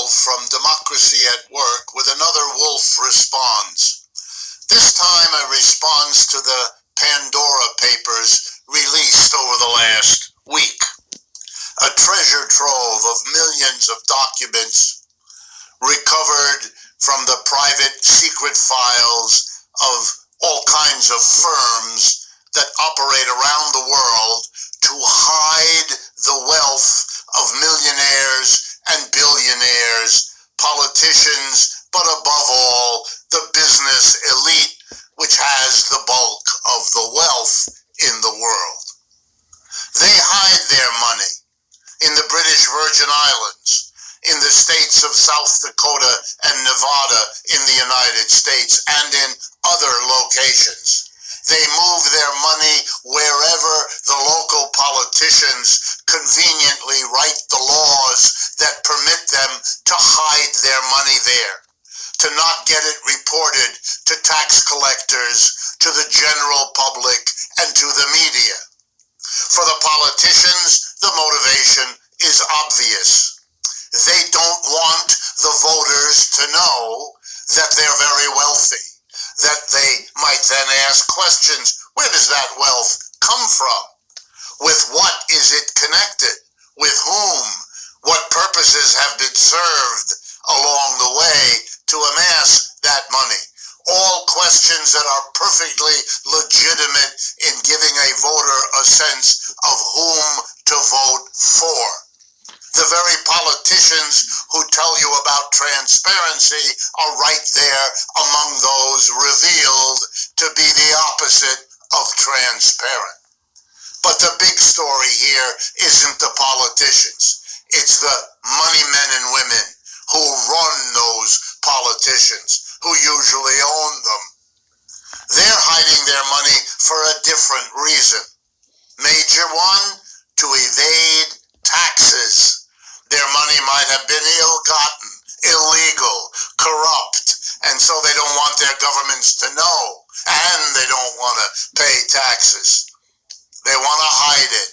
from Democracy at Work with another Wolff response. This time a response to the Pandora papers released over the last week. A treasure trove of millions of documents recovered from the private secret files of all kinds of firms that operate around the world to hide the wealth of millionaires and billionaires, politicians, but above all, the business elite, which has the bulk of the wealth in the world. They hide their money in the British Virgin Islands, in the states of South Dakota and Nevada in the United States, and in other locations. They move their money wherever the local politicians conveniently write the laws that permit them to hide their money there, to not get it reported to tax collectors, to the general public, and to the media. For the politicians, the motivation is obvious. They don't want the voters to know that they're very wealthy, that they might then ask questions. Where does that wealth come from? With what is it connected? With whom? What purposes have been served along the way to amass that money? All questions that are perfectly legitimate in giving a voter a sense of whom to vote for. The very politicians who tell you about transparency are right there among those revealed to be the opposite of transparent. But the big story here isn't the politicians. It's the money men and women who run those politicians, who usually own them. They're hiding their money for a different reason. Major one, to evade taxes. Their money might have been ill-gotten, illegal, corrupt, and so they don't want their governments to know, and they don't want to pay taxes. They want to hide it.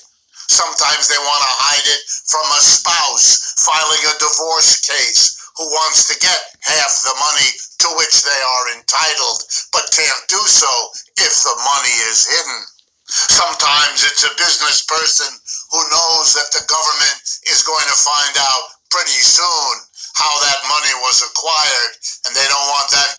Sometimes they want to hide it from a spouse filing a divorce case who wants to get half the money to which they are entitled, but can't do so if the money is hidden. Sometimes it's a business person who knows that the government is going to find out pretty soon how that money was acquired, and they don't want that